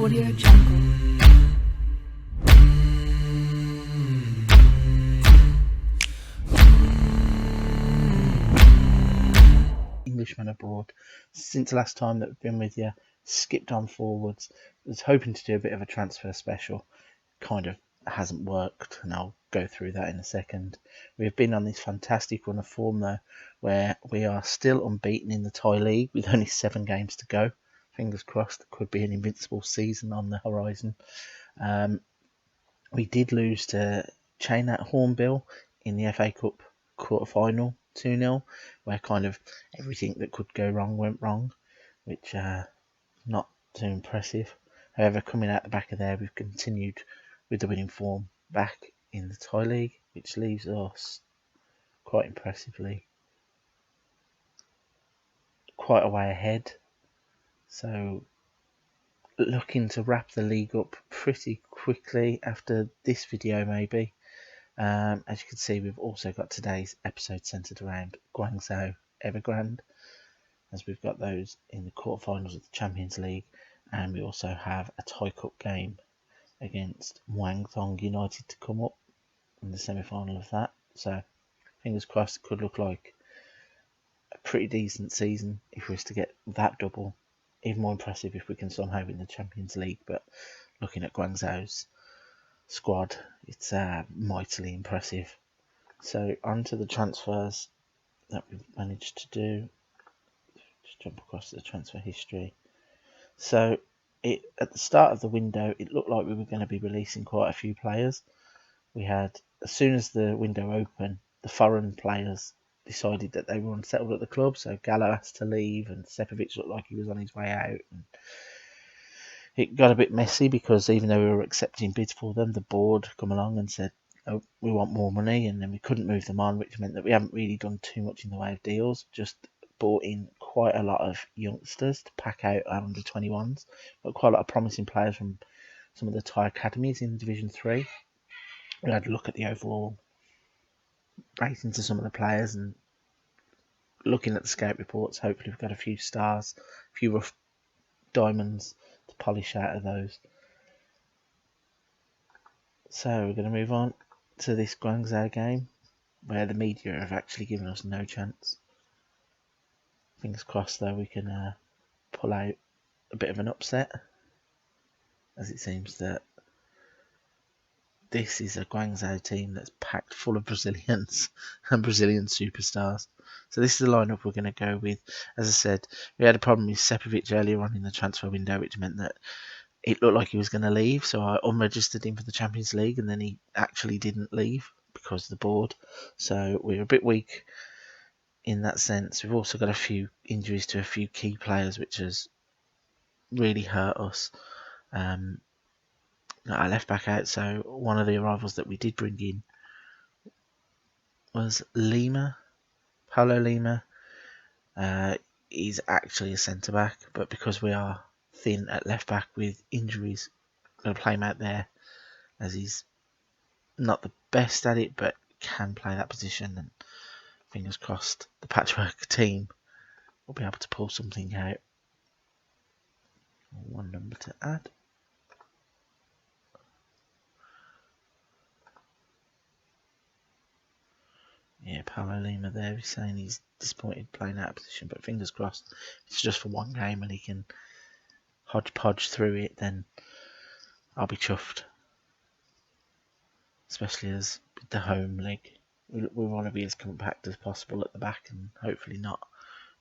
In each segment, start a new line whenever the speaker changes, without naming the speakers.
AudioJungle.
Englishman abroad. Since the last time that we've been with you, skipped on forwards. Was hoping to do a bit of a transfer special. Kind of hasn't worked, and I'll go through that in a second. We've been on this fantastic run of form though, where we are still unbeaten in the Thai League with only 7 games to go. Fingers crossed, there could be an invincible season on the horizon. We did lose to Chainat Hornbill in the FA Cup quarter-final 2-0, where kind of everything that could go wrong went wrong, which not too impressive. However, coming out the back of there, we've continued with the winning form back in the Thai League, which leaves us quite impressively quite a way ahead. So looking to wrap the league up pretty quickly after this video maybe. As you can see, we've also got today's episode centred around Guangzhou Evergrande, as we've got those in the quarterfinals of the Champions League, and we also have a Thai Cup game against Guangzhou United to come up in the semi-final of that. So fingers crossed, it could look like a pretty decent season if we was to get that double. Even more impressive if we can somehow win the Champions League, but looking at Guangzhou's squad, it's mightily impressive. So on to the transfers that we've managed to do. Just jump across the transfer history. So at the start of the window, it looked like we were going to be releasing quite a few players. We had, as soon as the window opened, the foreign players decided that they were unsettled at the club, so Gallo asked to leave and Sepovic looked like he was on his way out. And it got a bit messy because even though we were accepting bids for them, the board come along and said, oh, we want more money, and then we couldn't move them on, which meant that we haven't really done too much in the way of deals, just bought in quite a lot of youngsters to pack out our under-21s, but quite a lot of promising players from some of the Thai academies in Division 3. We had a look at the overall ratings of some of the players, and looking at the scout reports, hopefully we've got a few stars, a few rough diamonds to polish out of those. So we're going to move on to this Guangzhou game, where the media have actually given us no chance. Fingers crossed though we can pull out a bit of an upset, as it seems that this is a Guangzhou team that's packed full of Brazilians and Brazilian superstars. So this is the lineup we're going to go with. As I said, we had a problem with Sepovic earlier on in the transfer window, which meant that it looked like he was going to leave. So I unregistered him for the Champions League, and then he actually didn't leave because of the board. So we're a bit weak in that sense. We've also got a few injuries to a few key players, which has really hurt us. I left back out, so one of the arrivals that we did bring in was Lima. Paulo Lima. He's actually a centre back, but because we are thin at left back with injuries, I'm going to play him out there, as he's not the best at it, but can play that position. And fingers crossed, the patchwork team will be able to pull something out. One number to add. Yeah, Paulo Lima there. He's saying he's disappointed playing out of position, but fingers crossed. If it's just for one game and he can hodgepodge through it, then I'll be chuffed. Especially as with the home leg, we want to be as compact as possible at the back and hopefully not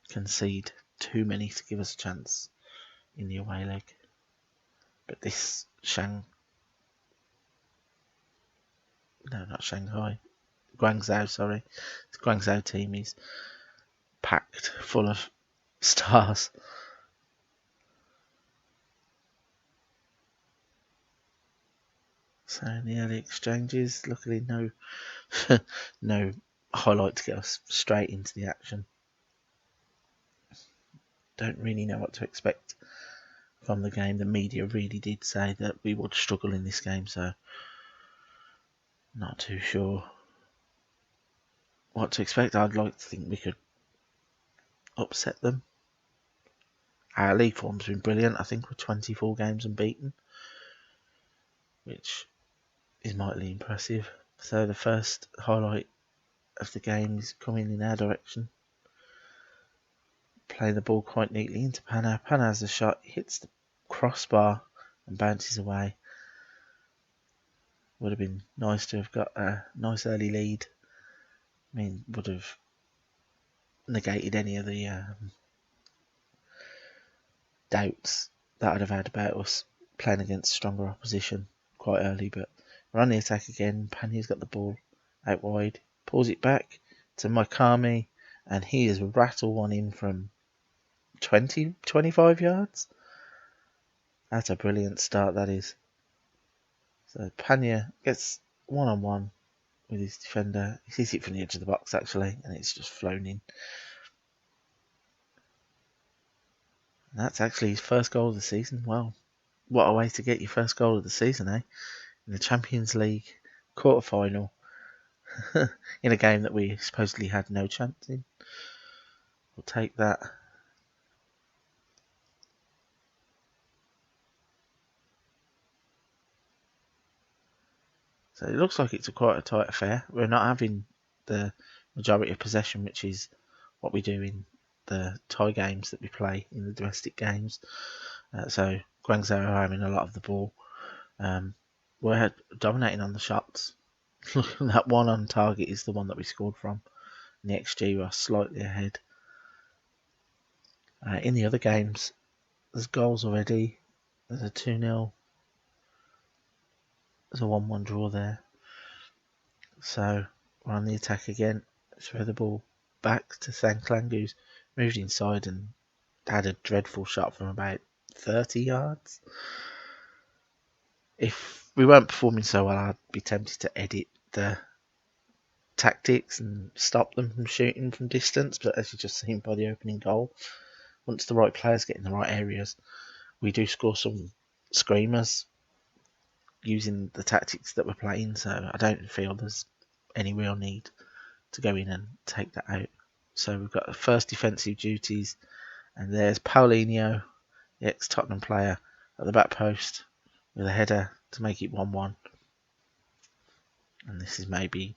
concede too many to give us a chance in the away leg. But this Guangzhou team is packed full of stars. So in the early exchanges, luckily no highlight to get us straight into the action. Don't really know what to expect from the game. The media really did say that we would struggle in this game, so not too sure what to expect. I'd like to think we could upset them. Our league form's been brilliant. I think we're 24 games unbeaten, which is mightily impressive. So the first highlight of the game is coming in our direction. Playing the ball quite neatly into Pana. Pana has a shot, hits the crossbar and bounces away. Would have been nice to have got a nice early lead. I mean, would have negated any of the doubts that I'd have had about us playing against stronger opposition quite early. But we're on the attack again. Panya's got the ball out wide, pulls it back to Maikami, and he has rattled one in from 20, 25 yards. That's a brilliant start, that is. So Panya gets one-on-one with his defender. He sees it from the edge of the box, actually, and it's just flown in. And that's actually his first goal of the season. Well, what a way to get your first goal of the season, eh? In the Champions League quarter-final. In a game that we supposedly had no chance in. We'll take that. So it looks like it's quite a tight affair. We're not having the majority of possession, which is what we do in the Thai games that we play in the domestic games. So Guangzhou are having a lot of the ball. We're dominating on the shots. That one on target is the one that we scored from. And the XG was slightly ahead. In the other games, there's goals already. There's a 2-0. There's a 1-1 draw there. So we're on the attack again. Throw the ball back to Sanklang, who's moved inside and had a dreadful shot from about 30 yards. If we weren't performing so well, I'd be tempted to edit the tactics and stop them from shooting from distance. But as you just seen by the opening goal, once the right players get in the right areas, we do score some screamers using the tactics that we're playing. So I don't feel there's any real need to go in and take that out. So we've got the first defensive duties, and there's Paulinho, the ex-Tottenham player, at the back post with a header to make it 1-1. And this is maybe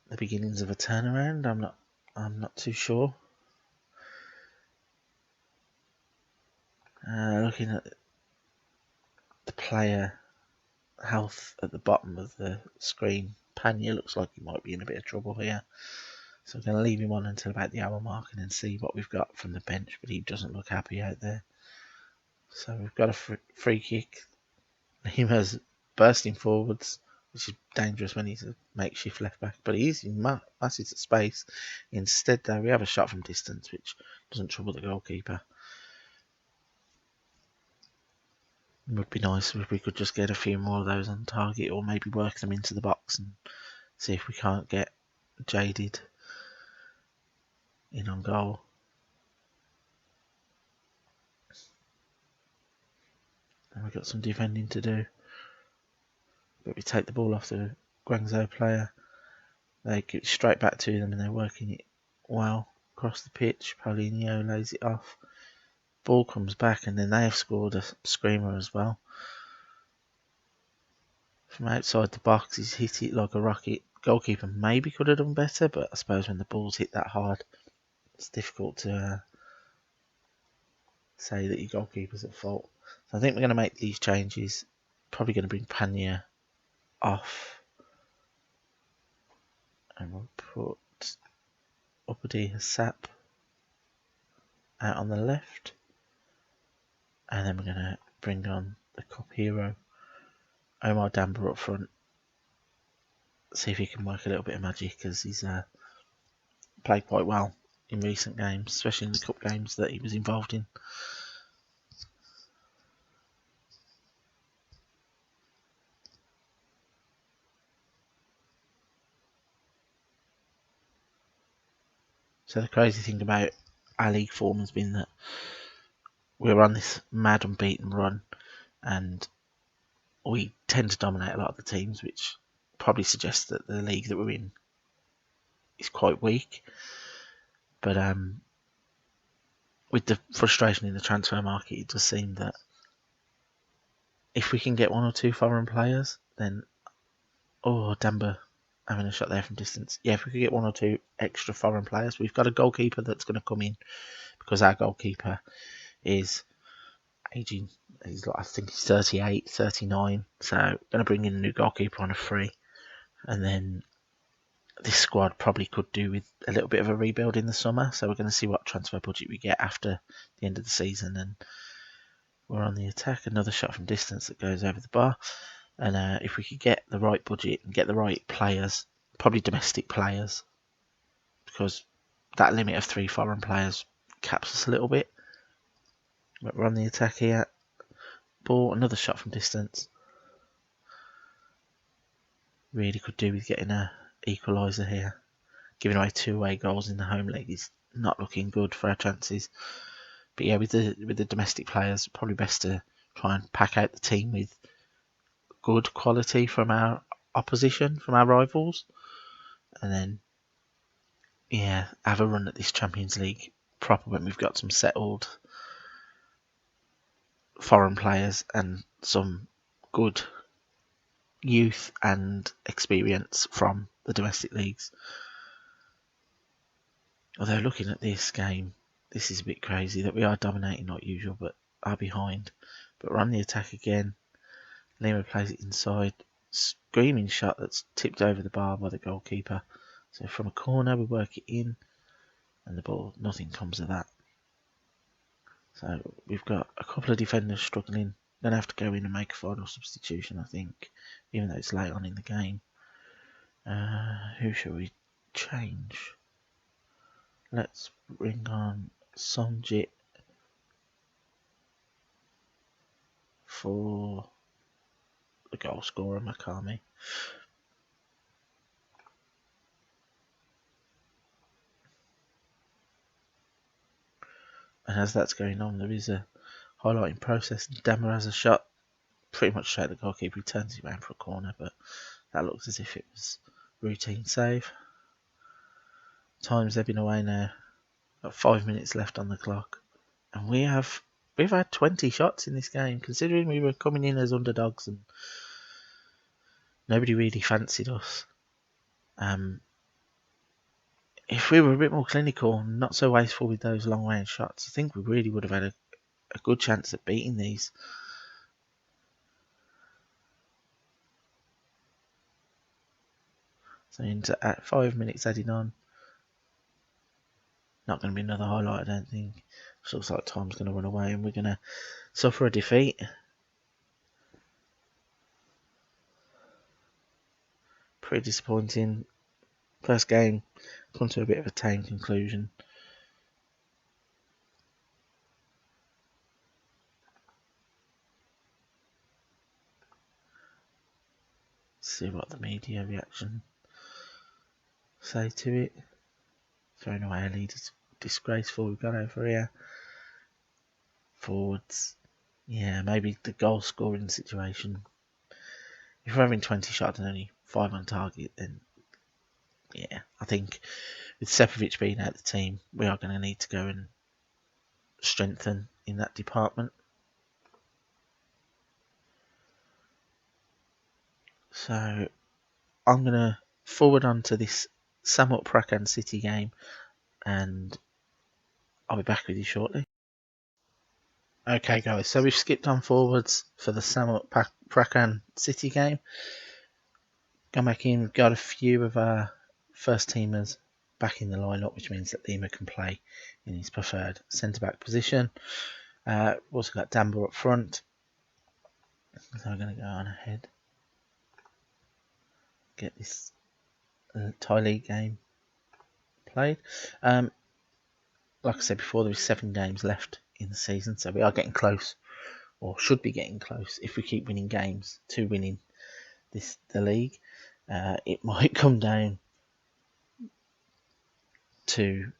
the beginnings of a turnaround. I'm not too sure. Looking at the player health at the bottom of the screen, Panya looks like he might be in a bit of trouble here. So I'm going to leave him on until about the hour mark and then see what we've got from the bench, but he doesn't look happy out there. So we've got a free kick. Lima's bursting forwards, which is dangerous when he's a makeshift left back, but he is in masses of space. Instead, though, we have a shot from distance, which doesn't trouble the goalkeeper. It would be nice if we could just get a few more of those on target, or maybe work them into the box and see if we can't get Jaded in on goal. And we've got some defending to do. But we take the ball off the Guangzhou player. They give it straight back to them and they're working it well across the pitch. Paulinho lays it off. Ball comes back and then they have scored a screamer as well. From outside the box, he's hit it like a rocket. Goalkeeper maybe could have done better, but I suppose when the ball's hit that hard, it's difficult to say that your goalkeeper's at fault. So I think we're going to make these changes. Probably going to bring Panya off. And we'll put Uppadi Hasap out on the left. And then we're going to bring on the cup hero, Omar Damba, up front. See if he can work a little bit of magic, because he's played quite well in recent games, especially in the cup games that he was involved in. So the crazy thing about our league form has been that we're on this mad unbeaten run, and we tend to dominate a lot of the teams, which probably suggests that the league that we're in is quite weak. But with the frustration in the transfer market, it does seem that if we can get one or two foreign players, then Damba having a shot there from distance. Yeah, if we could get one or two extra foreign players, we've got a goalkeeper that's going to come in because our goalkeeper is aging. I think he's 38, 39. So going to bring in a new goalkeeper on a free, and then this squad probably could do with a little bit of a rebuild in the summer. So we're going to see what transfer budget we get after the end of the season, and we're on the attack. Another shot from distance that goes over the bar. And if we could get the right budget and get the right players, probably domestic players, because that limit of 3 foreign players caps us a little bit. But we're on the attack here. Ball, another shot from distance. Really could do with getting a equaliser here. Giving away 2 away goals in the home league is not looking good for our chances. But yeah, with the domestic players, probably best to try and pack out the team with good quality from our opposition, from our rivals, and then have a run at this Champions League proper when we've got some settled foreign players and some good youth and experience from the domestic leagues. Although looking at this game, this is a bit crazy that we are dominating like usual, but are behind. But we're on the attack again. Lima plays it inside. Screaming shot that's tipped over the bar by the goalkeeper. So from a corner we work it in, and the ball, nothing comes of that. So we've got a couple of defenders struggling. Going to have to go in and make a final substitution, I think, even though it's late on in the game. Who shall we change? Let's bring on Somjit for the goal scorer, Makami. And as that's going on, there is a highlighting process. Dammer has a shot pretty much straight at the goalkeeper. He turns it around for a corner, but that looks as if it was routine save. Time's ebbing away now. Got 5 minutes left on the clock, and we've had 20 shots in this game. Considering we were coming in as underdogs and nobody really fancied us. If we were a bit more clinical, not so wasteful with those long range shots, I think we really would have had a good chance at beating these. So at 5 minutes added on. Not going to be another highlight, I don't think. It looks like time's going to run away and we're going to suffer a defeat. Pretty disappointing. First game come to a bit of a tame conclusion. See what the media reaction say to it. Throwing away a lead is disgraceful. We've got over here. Forwards. Yeah, maybe the goal scoring situation. If we're having 20 shots and only 5 on target, then yeah, I think with Sepovic being out of the team, we are going to need to go and strengthen in that department. So I'm going to forward on to this Samut Prakan City game, and I'll be back with you shortly. Okay guys, so we've skipped on forwards for the Samut Prakan City game. Gone back in, got a few of our first teamers back in the lineup, which means that Lima can play in his preferred centre-back position. We've also got Dambo up front. So I'm going to go on ahead. Get this Thai League game played. Like I said before, there is 7 games left in the season, so we are getting close, or should be getting close, if we keep winning games to winning the league. It might come down to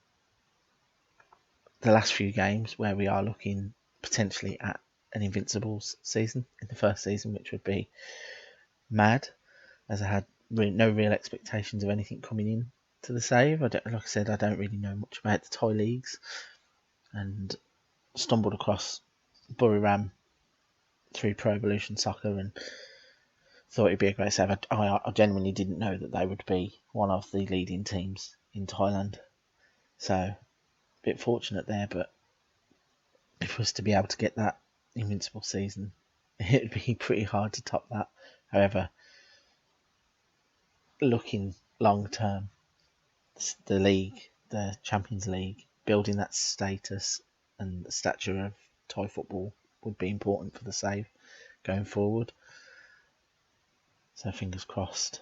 the last few games where we are looking potentially at an Invincibles season in the first season, which would be mad, as I had no real expectations of anything coming in to the save. Like I said, I don't really know much about the Thai leagues, and stumbled across Buriram through Pro Evolution Soccer and thought it'd be a great save. I genuinely didn't know that they would be one of the leading teams in Thailand. So, a bit fortunate there, but if it was to be able to get that invincible season, it'd be pretty hard to top that. However, looking long term, the league, the Champions League, building that status and the stature of Thai football would be important for the save going forward. So fingers crossed.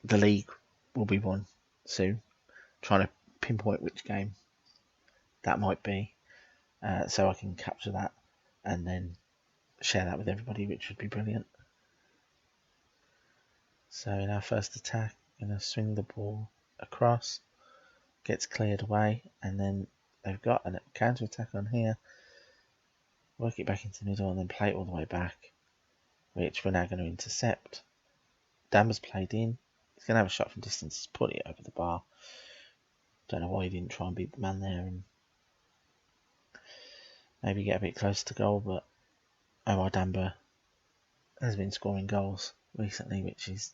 The league will be won soon. Trying to pinpoint which game that might be, so I can capture that and then share that with everybody, which would be brilliant. So in our first attack, I'm going to swing the ball across, gets cleared away, and then they've got a counter attack on here. Work it back into the middle and then play it all the way back, which we're now going to intercept. Damba's played in. He's going to have a shot from distance. He's put it over the bar. Don't know why he didn't try and beat the man there and maybe get a bit close to goal, but Omar Damba has been scoring goals recently, which is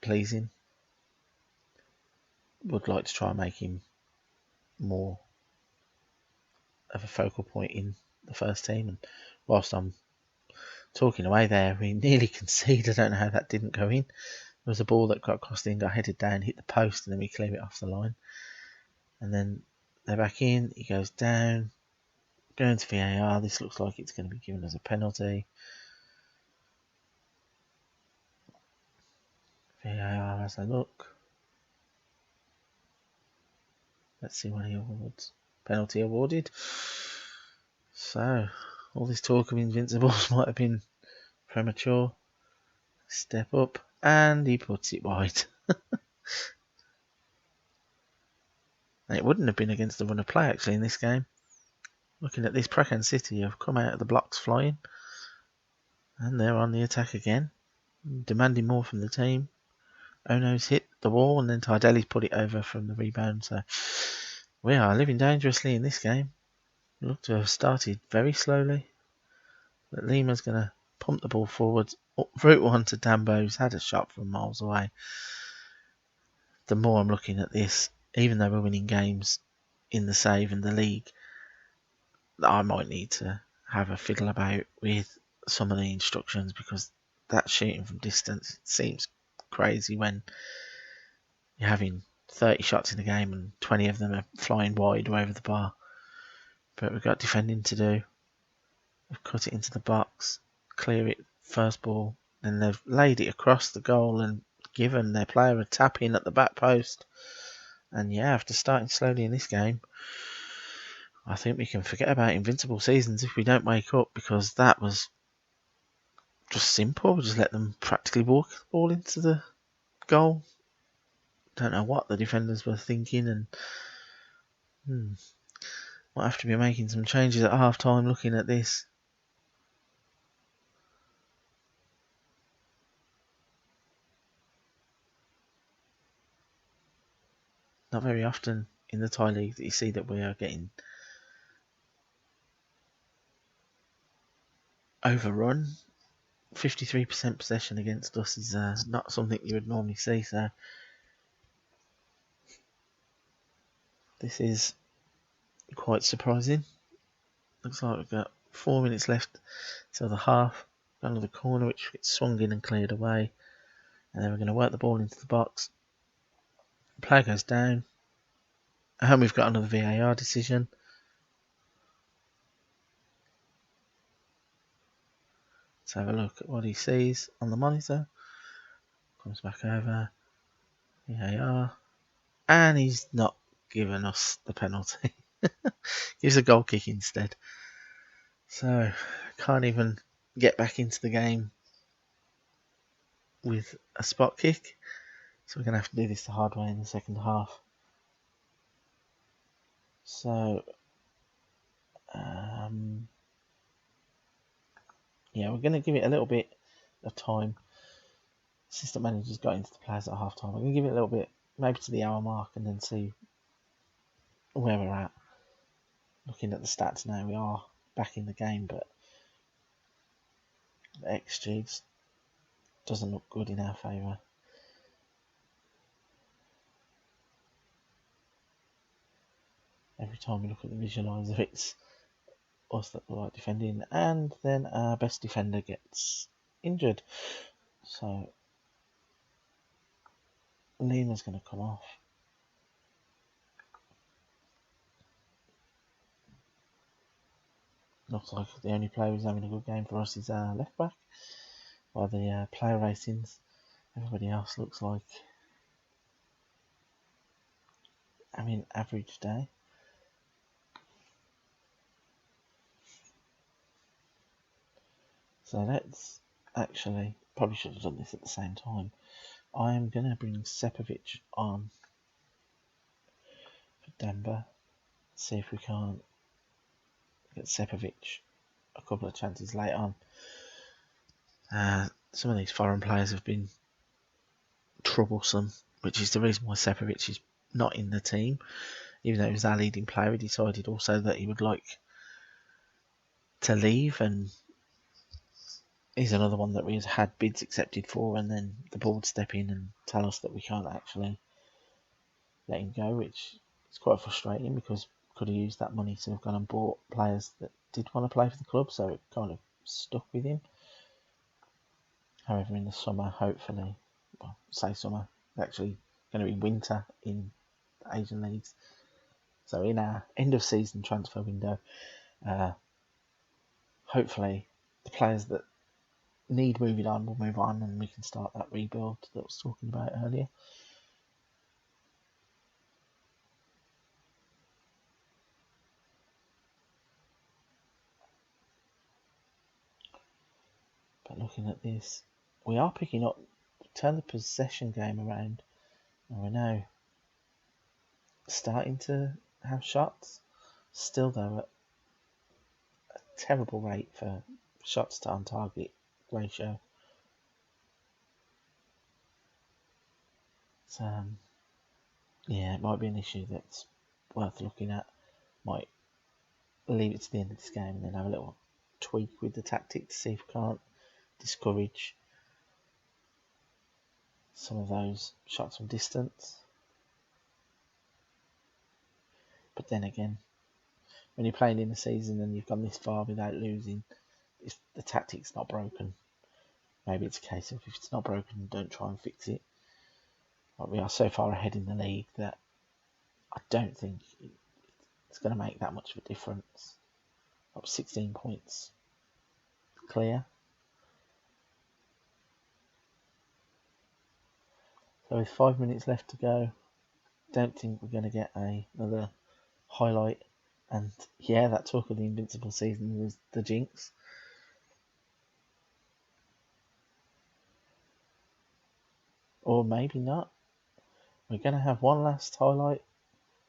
pleasing. Would like to try and make him more of a focal point in the first team. And whilst I'm talking away there, we nearly conceded. I don't know how that didn't go in. There was a ball that got crossed in, got headed down, hit the post, and then we clear it off the line. And then they're back in. He goes down, going to VAR. This looks like it's going to be given as a penalty. VAR as I look. Let's see what he awards. Penalty awarded. So, all this talk of invincibles might have been premature. Step up, and he puts it wide. And it wouldn't have been against the run of play, actually, in this game. Looking at this, Prakan City have come out of the blocks flying. And they're on the attack again, demanding more from the team. Ono's hit the wall, and then Tardeli's put it over from the rebound. So we are living dangerously in this game. We look to have started very slowly. But Lima's going to pump the ball forward. Route one to Dambo, who's had a shot from miles away. The more I'm looking at this, even though we're winning games in the save and the league, I might need to have a fiddle about with some of the instructions, because that shooting from distance seems crazy when you're having 30 shots in a game and 20 of them are flying wide or over the bar. But we've got defending to do. We've cut it into the box, clear it, first ball, then they've laid it across the goal and given their player a tap in at the back post. And yeah, after starting slowly in this game, I think we can forget about invincible seasons if we don't wake up, because that was just simple. We just let them practically walk the ball into the goal. Don't know what the defenders were thinking, and might have to be making some changes at half time looking at this. Not very often in the Thai League that you see that we are getting overrun. 53% possession against us is not something you would normally see, so this is quite surprising. Looks like we've got 4 minutes left till the half. Got another corner which gets swung in and cleared away, and then we're going to work the ball into the box. The player goes down, and we've got another VAR decision. Let's have a look at what he sees on the monitor. Comes back over, VAR, and he's not given us the penalty. Gives a goal kick instead. So, can't even get back into the game with a spot kick. So we're going to have to do this the hard way in the second half. So, yeah, we're going to give it a little bit of time. Assistant manager's got into the players at half time. We're going to give it a little bit maybe to the hour mark and then see where we're at. Looking at the stats now, we are back in the game, but the XG doesn't look good in our favour. Every time we look at the visualiser, it's us that are defending, and then our best defender gets injured. So Lima's going to come off. Looks like the only player who's having a good game for us is our left back. While the player ratings, everybody else looks like having average day. So let's actually, probably should have done this at the same time. I am going to bring Sepovic on for Denver. See if we can't get Sepovic a couple of chances late on. Some of these foreign players have been troublesome, which is the reason why Sepovic is not in the team. Even though he was our leading player, he decided also that he would like to leave, and he's another one that we had bids accepted for, and then the board step in and tell us that we can't actually let him go, which is quite frustrating because we could have used that money to have gone and bought players that did want to play for the club, so it kind of stuck with him. However, in the summer, hopefully, well, say summer, it's actually going to be winter in the Asian leagues. So in our end of season transfer window, hopefully the players that need moving on will move on, and we can start that rebuild that I was talking about earlier. But looking at this, we are picking up, turn the possession game around, and we're now starting to have shots. Still though at a terrible rate for shots to on target ratio. So yeah, it might be an issue that's worth looking at. Might leave it to the end of this game and then have a little tweak with the tactic to see if we can't discourage some of those shots from distance. But then again, when you're playing in the season and you've gone this far without losing, if the tactic's not broken, maybe it's a case of if it's not broken, don't try and fix it. But we are so far ahead in the league that I don't think it's going to make that much of a difference. Up 16 points clear. So with 5 minutes left to go, don't think we're going to get another highlight. And yeah, that talk of the invincible season was the jinx. Or maybe not. We're going to have one last highlight.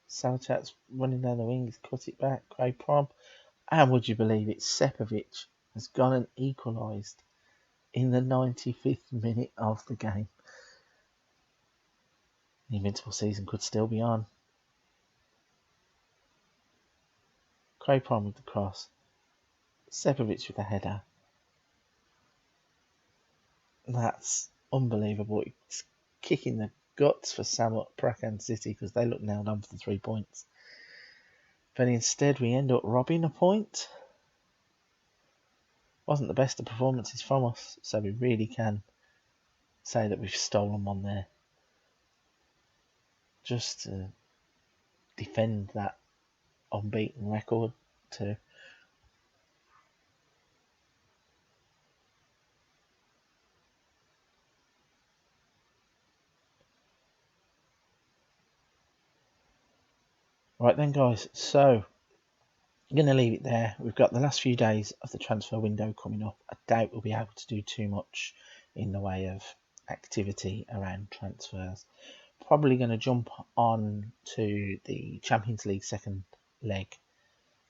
Salchat's running down the wing, he's cut it back, Craig Prom. And would you believe it, Sepovic has gone and equalised in the 95th minute of the game. The invincible season could still be on. Craig Prom with the cross. Sepovic with the header. That's unbelievable. It's kicking the guts for Samut Prakan City because they look nailed on for the 3 points. But instead we end up robbing a point. Wasn't the best of performances from us, so we really can say that we've stolen one there. Just to defend that unbeaten record too. Right then guys, so I'm going to leave it there. We've got the last few days of the transfer window coming up. I doubt we'll be able to do too much in the way of activity around transfers. Probably going to jump on to the Champions League second leg,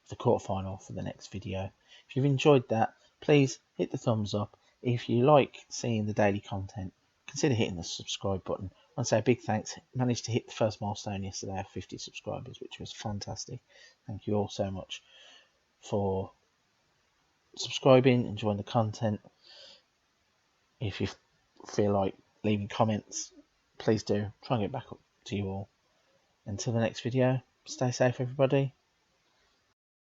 the quarterfinal, for the next video. If you've enjoyed that, please hit the thumbs up. If you like seeing the daily content, consider hitting the subscribe button. want to say a big thanks. Managed to hit the first milestone yesterday of 50 subscribers, which was fantastic. Thank you all so much for subscribing, enjoying the content. If you feel like leaving comments, please do. Try and get back up to you all. Until the next video, stay safe everybody.